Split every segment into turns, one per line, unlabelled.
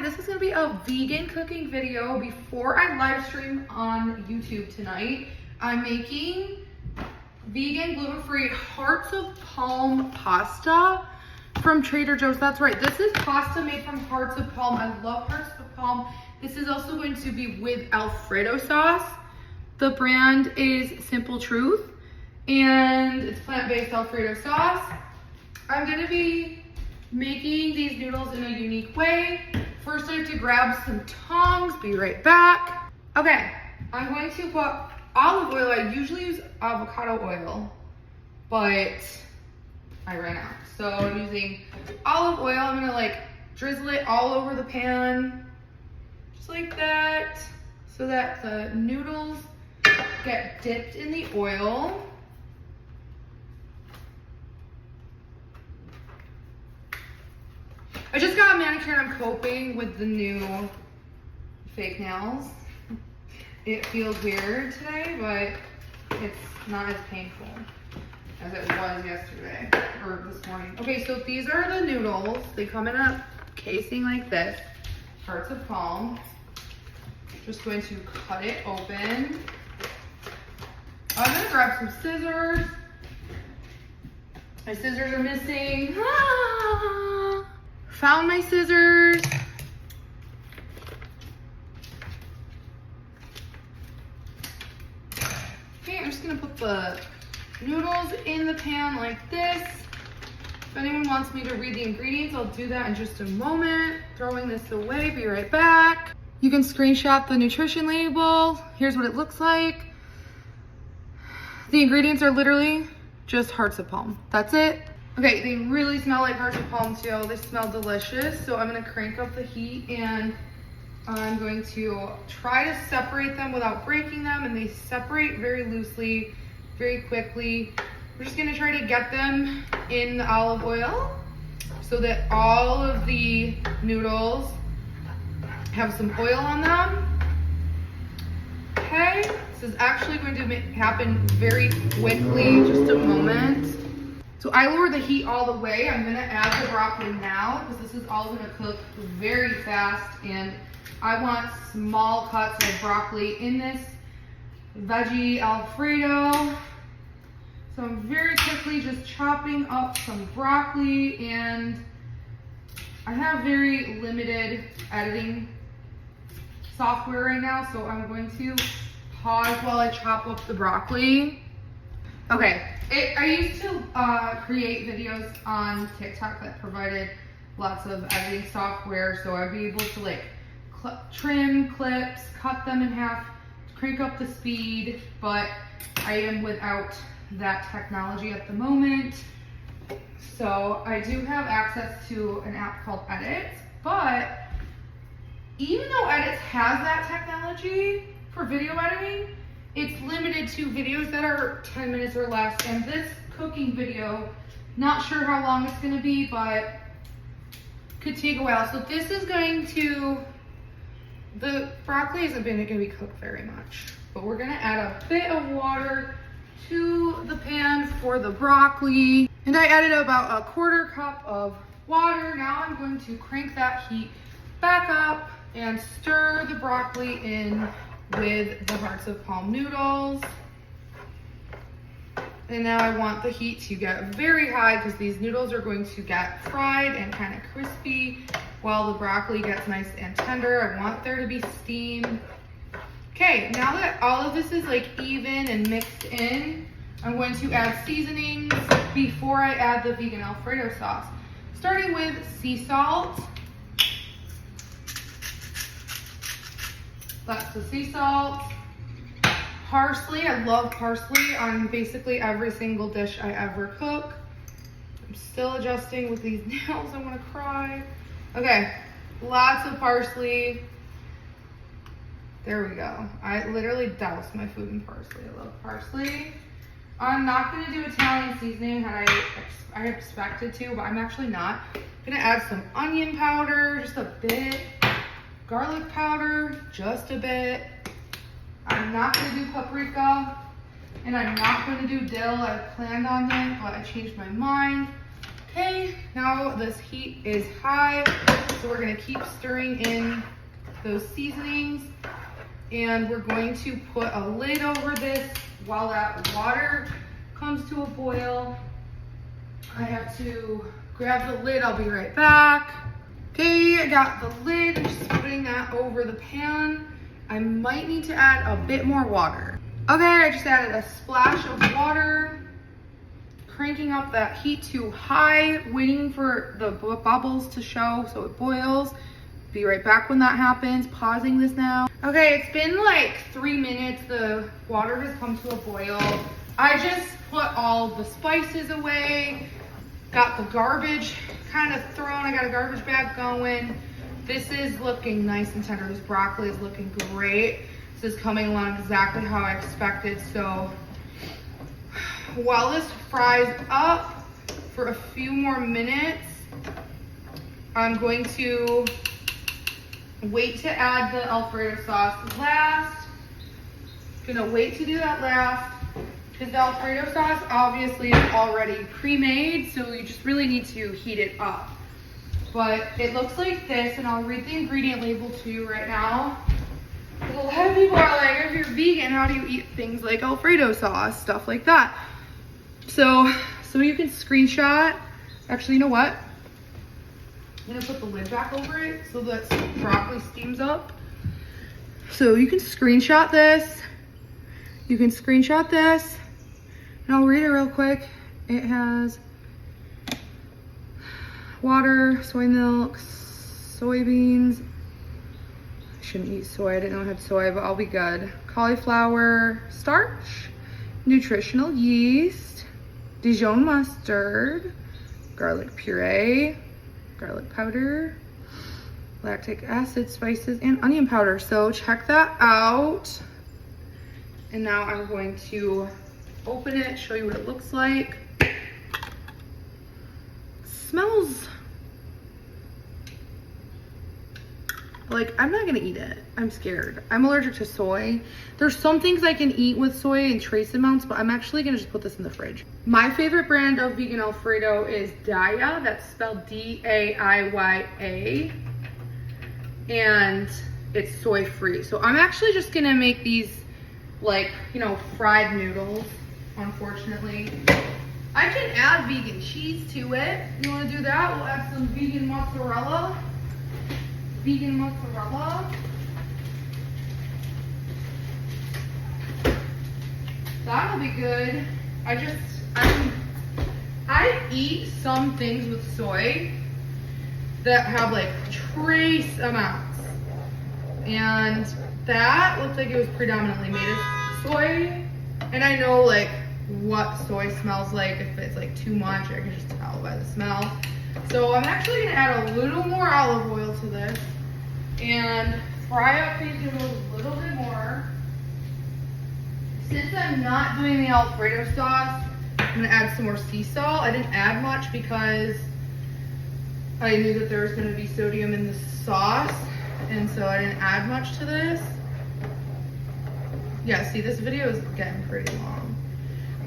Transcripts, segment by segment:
this is gonna be a vegan cooking video before I live stream on YouTube tonight. I'm making vegan, gluten-free hearts of palm pasta from Trader Joe's. That's right, this is pasta made from hearts of palm. I love hearts of palm. This is also going to be with Alfredo sauce. The brand is Simple Truth, and it's plant-based Alfredo sauce. I'm gonna be making these noodles in a unique way. First, I have to grab some tongs, be right back. Okay, I'm going to put olive oil. I usually use avocado oil, but I ran out. So I'm using olive oil. I'm gonna like drizzle it all over the pan, just like that, so that the noodles get dipped in the oil. I just got a manicure and I'm coping with the new fake nails. It feels weird today, but it's not as painful as it was yesterday or this morning. Okay, so these are the noodles. They come in a casing like this, hearts of palm. Just going to cut it open. I'm gonna grab some scissors. My scissors are missing. Found my scissors. Okay, I'm just gonna put the noodles in the pan like this. If anyone wants me to read the ingredients, I'll do that in just a moment. Throwing this away, be right back. You can screenshot the nutrition label. Here's what it looks like. The ingredients are literally just hearts of palm. That's it. Okay, they really smell like hearts of palm too. They smell delicious. So I'm gonna crank up the heat and I'm going to try to separate them without breaking them, and they separate very loosely, very quickly. We're just gonna try to get them in the olive oil so that all of the noodles have some oil on them. Okay, this is actually going to happen very quickly, just a moment. So I lowered the heat all the way. I'm gonna add the broccoli now because this is all gonna cook very fast, and I want small cuts of broccoli in this veggie Alfredo. So I'm very quickly just chopping up some broccoli, and I have very limited editing software right now, so I'm going to pause while I chop up the broccoli. Okay, I used to create videos on TikTok that provided lots of editing software, so I'd be able to like trim clips, cut them in half, crank up the speed, but I am without that technology at the moment. So I do have access to an app called Edits, but even though Edits has that technology for video editing, it's limited to videos that are 10 minutes or less, and this cooking video, not sure how long it's gonna be, but could take a while. So this is going to, the broccoli isn't gonna be cooked very much, but we're gonna add a bit of water to the pan for the broccoli. And I added about a 1/4 cup of water. Now I'm going to crank that heat back up and stir the broccoli in with the hearts of palm noodles. And now I want the heat to get very high because these noodles are going to get fried and kind of crispy while the broccoli gets nice and tender. I want there to be steam. Okay, now that all of this is like even and mixed in, I'm going to add seasonings before I add the vegan Alfredo sauce. Starting with sea salt. That's the sea salt. Parsley, I love parsley on basically every single dish I ever cook. I'm still adjusting with these nails, I wanna cry. Okay, lots of parsley. There we go. I literally doused my food in parsley. I love parsley. I'm not gonna do Italian seasoning had I expected to, but I'm actually not. I'm gonna add some onion powder, just a bit. Garlic powder, just a bit. I'm not gonna do paprika, and I'm not gonna do dill. I planned on it, but I changed my mind. Okay, now this heat is high, So we're gonna keep stirring in those seasonings, and we're going to put a lid over this while that water comes to a boil. I have to grab the lid, I'll be right back. Okay, I got the lid, I'm just putting that over the pan. I might need to add a bit more water. Okay, I just added a splash of water, cranking up that heat to high, waiting for the bubbles to show so it boils. Be right back when that happens, pausing this now. Okay, it's been like 3 minutes. The water has come to a boil. I just put all the spices away, got the garbage kind of thrown. I got a garbage bag going. This is looking nice and tender. This broccoli is looking great. This is coming along exactly how I expected. So while this fries up for a few more minutes, I'm going to wait to add the Alfredo sauce last. Gonna wait to do that last because the Alfredo sauce obviously is already pre-made, so you just really need to heat it up. But it looks like this, and I'll read the ingredient label to you right now. A lot of people are like, if you're vegan, how do you eat things like Alfredo sauce, stuff like that? So you can screenshot. Actually, you know what? I'm gonna put the lid back over it so that broccoli steams up. So you can screenshot this. You can screenshot this, and I'll read it real quick. It has water, soy milk, soybeans. I shouldn't eat soy, I didn't know I had soy, but I'll be good. Cauliflower starch, nutritional yeast, Dijon mustard, garlic puree, garlic powder, lactic acid, spices, and onion powder. So check that out. And now I'm going to open it, show you what it looks like. Smells like I'm not gonna eat it. I'm scared. I'm allergic to soy. There's some things I can eat with soy in trace amounts, but I'm actually gonna just put this in the fridge. My favorite brand of vegan Alfredo is Daiya. That's spelled D-A-I-Y-A. And it's soy free. So I'm actually just gonna make these like, you know, fried noodles, unfortunately. I can add vegan cheese to it. You wanna do that? We'll add some vegan mozzarella. Vegan mozzarella. That'll be good. I eat some things with soy that have like trace amounts. And that looked like it was predominantly made of soy. And I know like what soy smells like. If it's like too much, I can just tell by the smell. So I'm actually gonna add a little more olive oil to this and fry up these noodles a little bit more. Since I'm not doing the Alfredo sauce, I'm gonna add some more sea salt. I didn't add much because I knew that there was gonna be sodium in the sauce, and so I didn't add much to this. Yeah, see, this video is getting pretty long.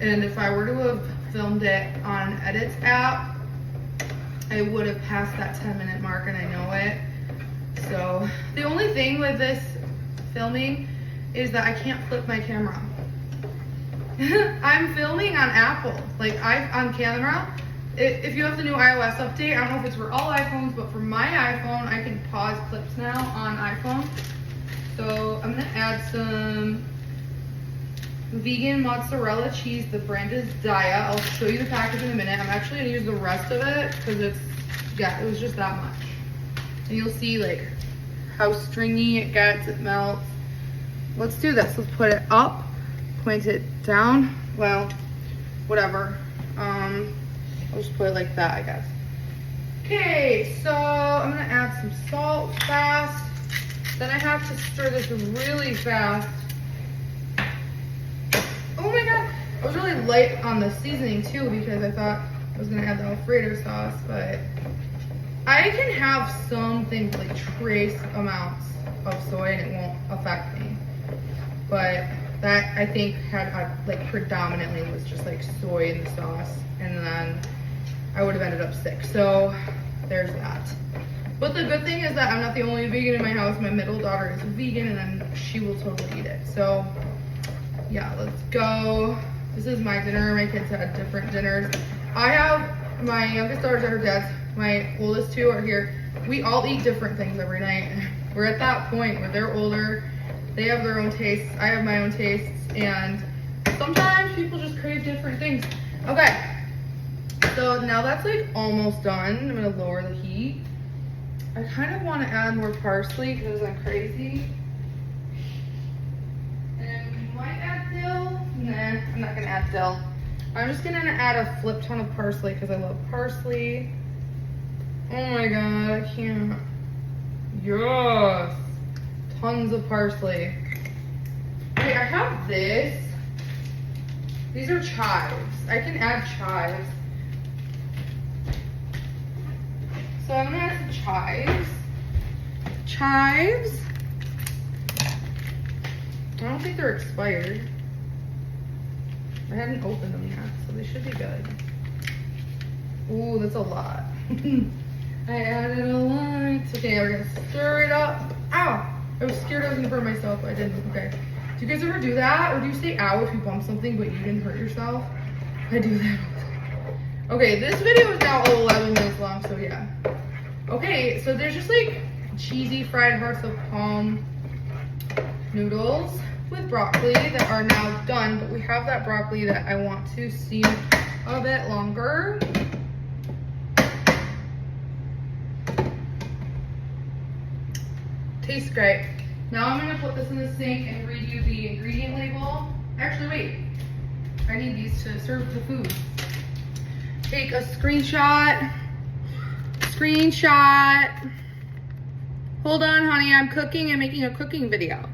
And if I were to have filmed it on Edits app, I would have passed that 10-minute mark, and I know it. So the only thing with this filming is that I can't flip my camera. I'm filming on Apple, like on camera. If you have the new iOS update, I don't know if it's for all iPhones, but for my iPhone, I can pause clips now on iPhone. So I'm gonna add some vegan mozzarella cheese. The brand is Daiya. I'll show you the package in a minute. I'm actually gonna use the rest of it because it was just that much. And you'll see like how stringy it gets, it melts. Let's do this. Let's put it up, point it down. Well, whatever. I'll just put it like that, I guess. Okay, so I'm gonna add some salt fast. Then I have to stir this really fast. Oh my god, I was really light on the seasoning too because I thought I was gonna add the Alfredo sauce, but I can have some things like trace amounts of soy and it won't affect me. But that I think had like predominantly was just like soy in the sauce, and then I would have ended up sick. So there's that. But the good thing is that I'm not the only vegan in my house. My middle daughter is vegan and then she will totally eat it. So yeah, let's go. This is my dinner. My kids had different dinners. I have my youngest daughter's at her dad's. My oldest two are here. We all eat different things every night. We're at that point where they're older. They have their own tastes. I have my own tastes. And sometimes people just crave different things. Okay. So now that's like almost done. I'm gonna lower the heat. I kind of want to add more parsley because I'm crazy. And we might add dill. Nah, I'm not gonna add dill. I'm just gonna add a flip ton of parsley because I love parsley. Oh my god, I can't. Yes! Tons of parsley. Okay, I have this. These are chives. I can add chives. So I'm gonna add some chives. Chives. I don't think they're expired. I hadn't opened them yet, so they should be good. Ooh, that's a lot. I added a lot. Okay, we're gonna stir it up. Ow! I was scared I was gonna burn myself, but I didn't. Okay. Do you guys ever do that? Or do you say ow if you bump something but you didn't hurt yourself? I do that all the time. Okay, this video is now 11 minutes long, so yeah. Okay, so there's just like cheesy fried hearts of palm noodles with broccoli that are now done, but we have that broccoli that I want to steam a bit longer. Tastes great. Now I'm gonna put this in the sink and read you the ingredient label. Actually, wait. I need these to serve the food. Take a screenshot. Hold on, honey, I'm cooking and making a cooking video.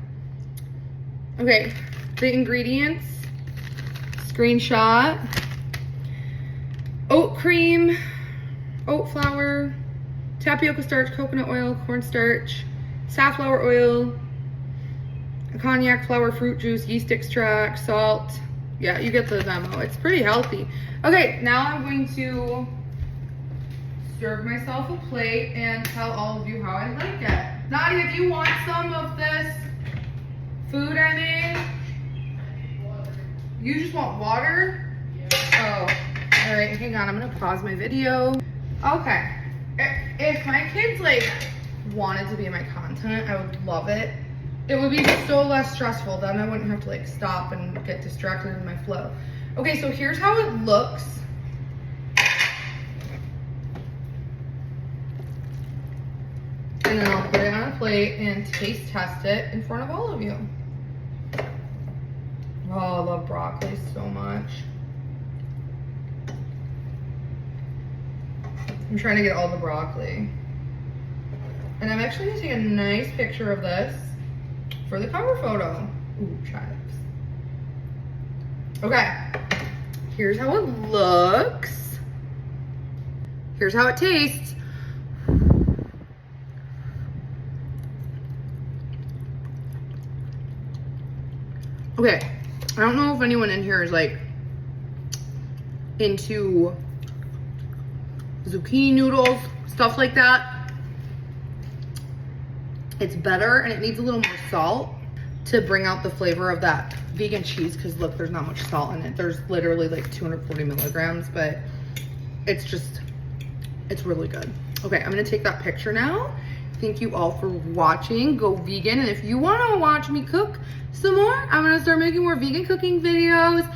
Okay, the ingredients. Screenshot. Oat cream, oat flour, tapioca starch, coconut oil, cornstarch, safflower oil, cognac flour, fruit juice, yeast extract, salt. Yeah, you get the memo. It's pretty healthy. Okay, now I'm going to serve myself a plate and tell all of you how I like it. Nadia, if you want some of this food I made, you just want water? Oh, all right, hang on. I'm gonna pause my video. Okay, if my kids like wanted to be in my content, I would love it. It would be so less stressful. Then I wouldn't have to like stop and get distracted in my flow. Okay, so here's how it looks. And then I'll put it on a plate and taste test it in front of all of you. Oh, I love broccoli so much. I'm trying to get all the broccoli. And I'm actually gonna take a nice picture of this for the cover photo. Ooh, chives. Okay, here's how it looks. Here's how it tastes. Okay, I don't know if anyone in here is like into zucchini noodles, stuff like that. It's better and it needs a little more salt to bring out the flavor of that vegan cheese, because look, there's not much salt in it. There's literally like 240 milligrams, but it's really good. Okay, I'm gonna take that picture now. Thank you all for watching. Go vegan. And if you wanna watch me cook some more, I'm gonna start making more vegan cooking videos.